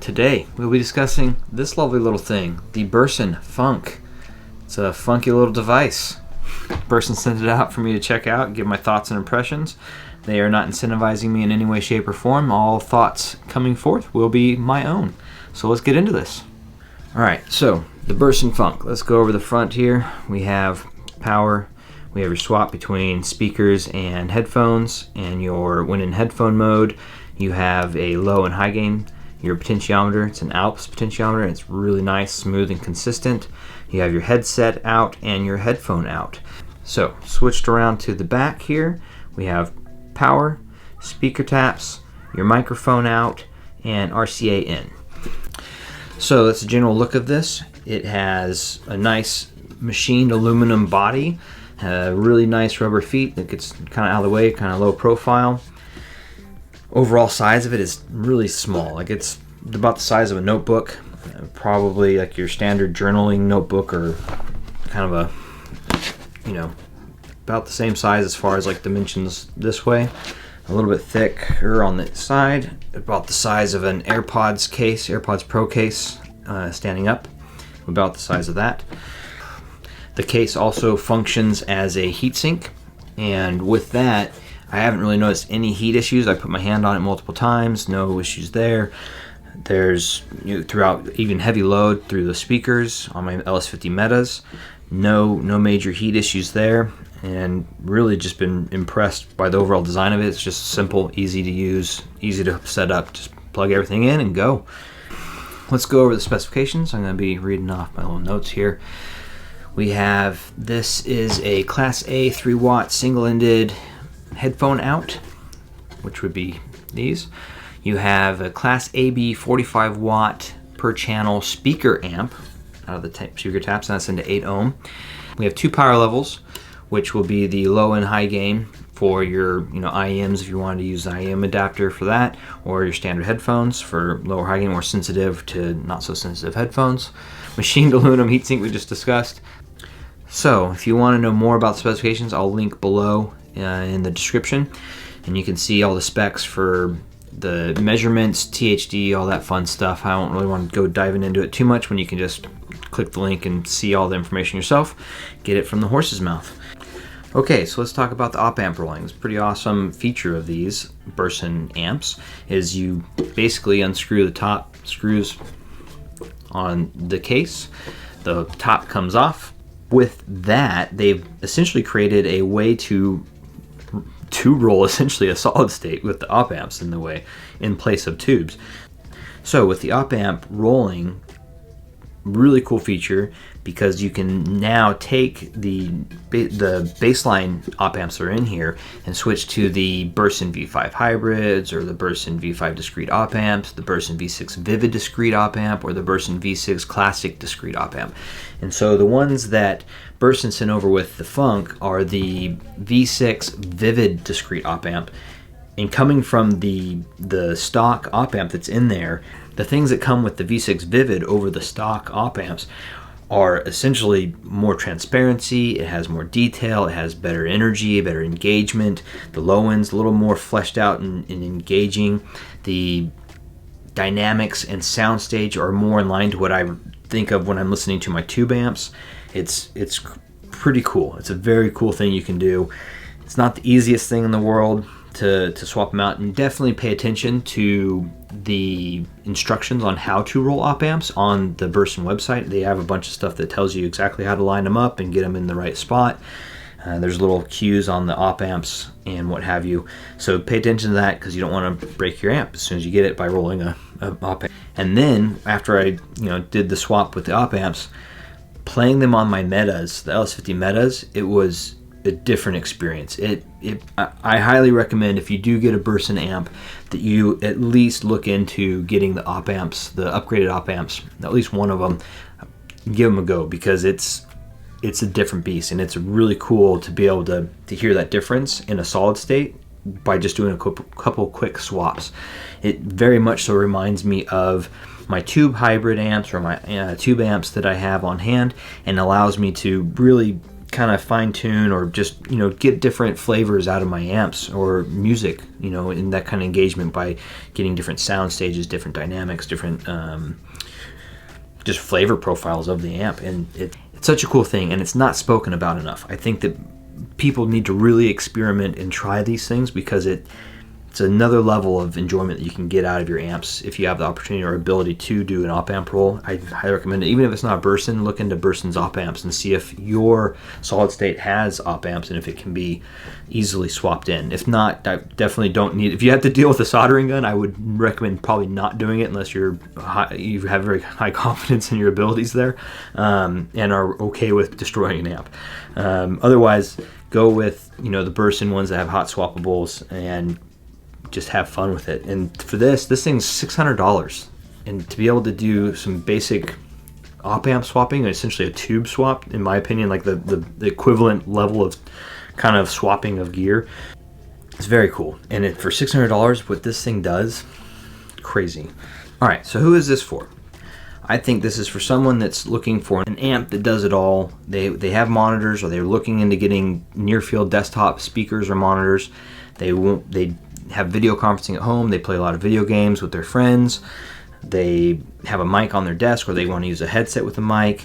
Today we'll be discussing this lovely little thing, the Burson Funk. It's a funky little device. Burson sent it out for me to check out and give my thoughts and impressions. They are not incentivizing me in any way, shape, or form. All thoughts coming forth will be my own. So let's get into this. Alright, so the Burson Funk. Let's go over the front here. We have power. We have your swap between speakers and headphones, and when in headphone mode you have a low and high gain. Your potentiometer, it's an Alps potentiometer, and it's really nice, smooth, and consistent. You have your headset out and your headphone out. So, switched around to the back here, we have power, speaker taps, your microphone out, and RCA in. So that's the general look of this. It has a nice machined aluminum body, really nice rubber feet that gets kind of out of the way, kind of low profile. Overall size of it is really small. Like, it's about the size of a notebook, probably like your standard journaling notebook, or kind of about the same size as far as like dimensions this way. A little bit thicker on the side, about the size of an AirPods Pro case, standing up, about the size of that. The case also functions as a heatsink, and with that, I haven't really noticed any heat issues. I put my hand on it multiple times, no issues there. There's, throughout even heavy load through the speakers on my LS50 Metas, no major heat issues there, and really just been impressed by the overall design of it. It's just simple, easy to use, easy to set up. Just plug everything in and go. Let's go over the specifications. I'm going to be reading off my little notes here. We have, this is a Class A 3-watt single-ended headphone out, which would be these. You have a Class AB 45-watt per channel speaker amp out of the speaker taps, and that's into 8 ohm. We have 2 power levels, which will be the low and high gain for your IEMs if you wanted to use the IEM adapter for that, or your standard headphones for lower high gain, more sensitive to not so sensitive headphones. Machined aluminum heatsink we just discussed. So if you want to know more about the specifications, I'll link below in the description, and you can see all the specs for the measurements, THD, all that fun stuff. I don't really want to go diving into it too much when you can just click the link and see all the information yourself. Get it from the horse's mouth. Okay, so let's talk about the op amp rolling. It's a pretty awesome feature of these Burson amps is you basically unscrew the top screws on the case. The top comes off. With that, they've essentially created a way to roll essentially a solid state with the op amps in place of tubes. So with the op amp rolling, really cool feature, because you can now take the baseline op amps that are in here and switch to the Burson V5 hybrids, or the Burson V5 discrete op amps, the Burson V6 Vivid discrete op amp, or the Burson V6 classic discrete op amp. And so the ones that Burson sent over with the Funk are the V6 Vivid discrete op amp. And coming from the stock op amp that's in there, the things that come with the V6 Vivid over the stock op amps are essentially more transparency, it has more detail, it has better energy, better engagement. The low end's a little more fleshed out and engaging. The dynamics and soundstage are more in line to what I think of when I'm listening to my tube amps. It's pretty cool. It's a very cool thing you can do. It's not the easiest thing in the world to swap them out, and definitely pay attention to the instructions on how to roll op amps on the Burson website. They have a bunch of stuff that tells you exactly how to line them up and get them in the right spot. There's little cues on the op amps and what have you. So pay attention to that, because you don't want to break your amp as soon as you get it by rolling a op amp. And then after I did the swap with the op amps, playing them on my metas, the LS50 metas, it was a different experience. I highly recommend, if you do get a Burson amp, that you at least look into getting the op amps, the upgraded op amps, at least one of them. Give them a go, because it's a different beast, and it's really cool to be able to hear that difference in a solid state by just doing a couple quick swaps. It very much so reminds me of my tube hybrid amps, or my tube amps that I have on hand, and allows me to really kind of fine tune, or just get different flavors out of my amps or music, in that kind of engagement, by getting different sound stages, different dynamics, different just flavor profiles of the amp. And it's such a cool thing, and it's not spoken about enough. I think that people need to really experiment and try these things, because it's another level of enjoyment that you can get out of your amps if you have the opportunity or ability to do an op amp roll. I highly recommend it. Even if it's not Burson, look into Burson's op amps and see if your solid state has op amps and if it can be easily swapped in. If not, I definitely don't need. If you have to deal with a soldering gun, I would recommend probably not doing it unless you have very high confidence in your abilities there, and are okay with destroying an amp. Otherwise, go with the Burson ones that have hot swappables, and just have fun with it. And for this thing's $600, and to be able to do some basic op amp swapping, essentially a tube swap, in my opinion, like the equivalent level of kind of swapping of gear, it's very cool. And for $600, what this thing does, crazy. All right, so who is this for? I think this is for someone that's looking for an amp that does it all. They have monitors, or they're looking into getting near-field desktop speakers or monitors. They have video conferencing at home. They play a lot of video games with their friends. They have a mic on their desk, or they want to use a headset with a mic.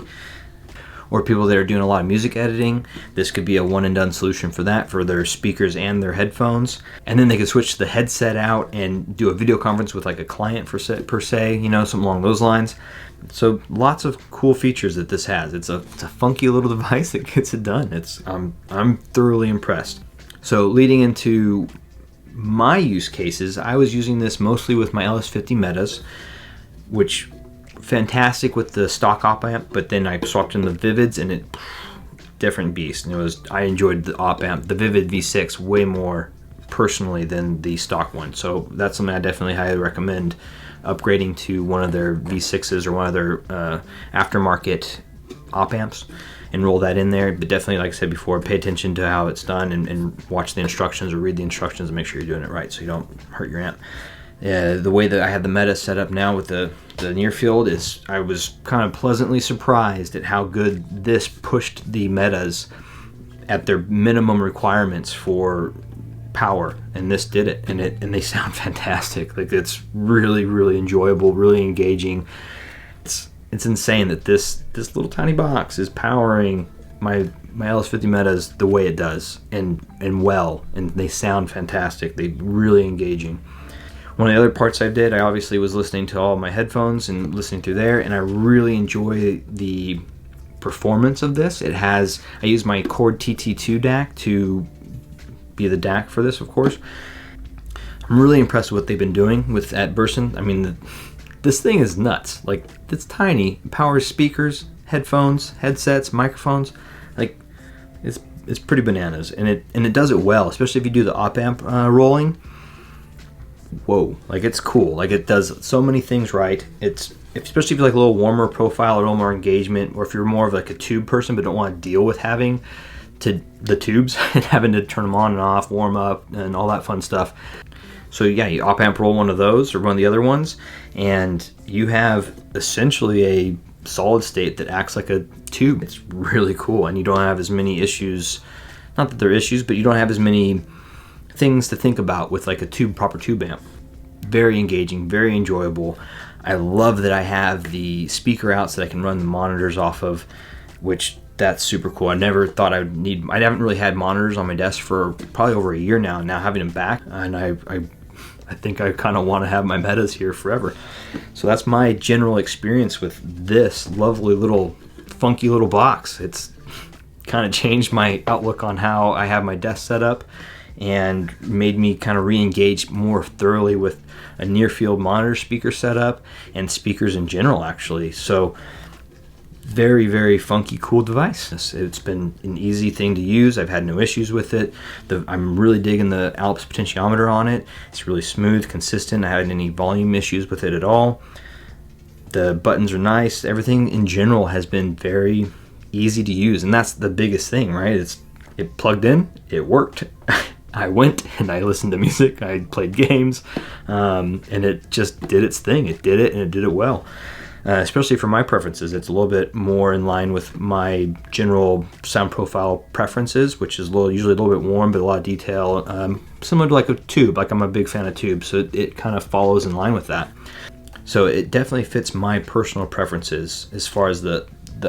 Or people that are doing a lot of music editing, this could be a one and done solution for that, for their speakers and their headphones. And then they could switch the headset out and do a video conference with like a client per se, something along those lines. So lots of cool features that this has. It's a funky little device that gets it done. I'm thoroughly impressed. So leading into my use cases, I was using this mostly with my LS50 metas, which fantastic with the stock op amp, but then I swapped in the Vivids, and it different beast. And I enjoyed the op amp, the Vivid V6, way more personally than the stock one. So that's something I definitely highly recommend, upgrading to one of their V6s or one of their aftermarket op amps, and roll that in there. But definitely, like I said before, pay attention to how it's done, and watch the instructions, or read the instructions, and make sure you're doing it right so you don't hurt your amp. The way that I have the meta set up now with the near field is, I was kind of pleasantly surprised at how good this pushed the metas at their minimum requirements for power, and this did it, and they sound fantastic. Like, it's really, really enjoyable, really engaging. It's insane that this little tiny box is powering my LS50 metas the way it does, and well, and they sound fantastic. They're really engaging. One of the other parts I did, I obviously was listening to all my headphones and listening through there, and I really enjoy the performance of this. I use my Cord TT2 DAC to be the DAC for this, of course. I'm really impressed with what they've been doing at Burson. I mean, this thing is nuts. Like, it's tiny. It powers speakers, headphones, headsets, microphones. Like, it's pretty bananas, and it does it well, especially if you do the op amp rolling. Whoa, like, it's cool. Like, it does so many things right. Especially if you like a little warmer profile, or a little more engagement, or if you're more of like a tube person but don't want to deal with having the tubes and having to turn them on and off, warm up, and all that fun stuff. So yeah, you op amp roll one of those or one of the other ones, and you have essentially a solid state that acts like a tube. It's really cool, and you don't have as many issues. Not that they're issues, but you don't have as many things to think about with like a proper tube amp. Very engaging, very enjoyable. I love that I have the speaker outs that I can run the monitors off of, which that's super cool. I never thought I haven't really had monitors on my desk for probably over a year now. Now having them back, and I think I kind of want to have my metas here forever. So that's my general experience with this lovely little funky little box. It's kind of changed my outlook on how I have my desk set up, and made me kind of re-engage more thoroughly with a near field monitor speaker setup and speakers in general, actually. So very, very funky, cool device. It's been an easy thing to use. I've had no issues with it. I'm really digging the Alps potentiometer on it. It's really smooth, consistent. I haven't had any volume issues with it at all. The buttons are nice. Everything in general has been very easy to use, and that's the biggest thing, right? It plugged in, it worked. I went and I listened to music, I played games, and it just did its thing. It did it, and it did it well. Especially for my preferences, it's a little bit more in line with my general sound profile preferences, which is usually a little bit warm, but a lot of detail, similar to like a tube. Like, I'm a big fan of tubes, so it kind of follows in line with that. So it definitely fits my personal preferences as far as the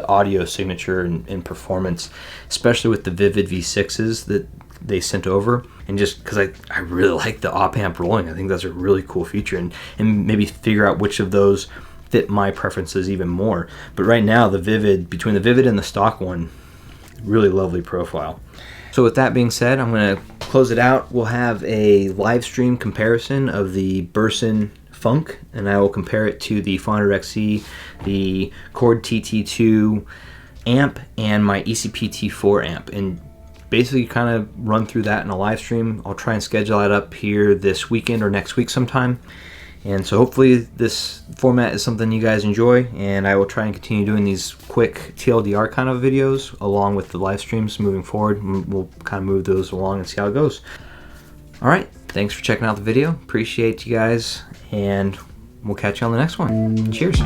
audio signature and performance, especially with the Vivid V6s that they sent over. And just because I really like the op amp rolling, I think that's a really cool feature, and maybe figure out which of those fit my preferences even more. But right now, between the Vivid and the stock one, really lovely profile. So with that being said, I'm going to close it out. We'll have a live stream comparison of the Burson Funk, and I will compare it to the 400XE, the Chord TT2 amp, and my ECP T4 amp, and basically kind of run through that in a live stream. I'll try and schedule that up here this weekend or next week sometime. And so hopefully this format is something you guys enjoy, and I will try and continue doing these quick TLDR kind of videos along with the live streams moving forward. We'll kind of move those along and see how it goes. All right, thanks for checking out the video. Appreciate you guys, and we'll catch you on the next one. Cheers.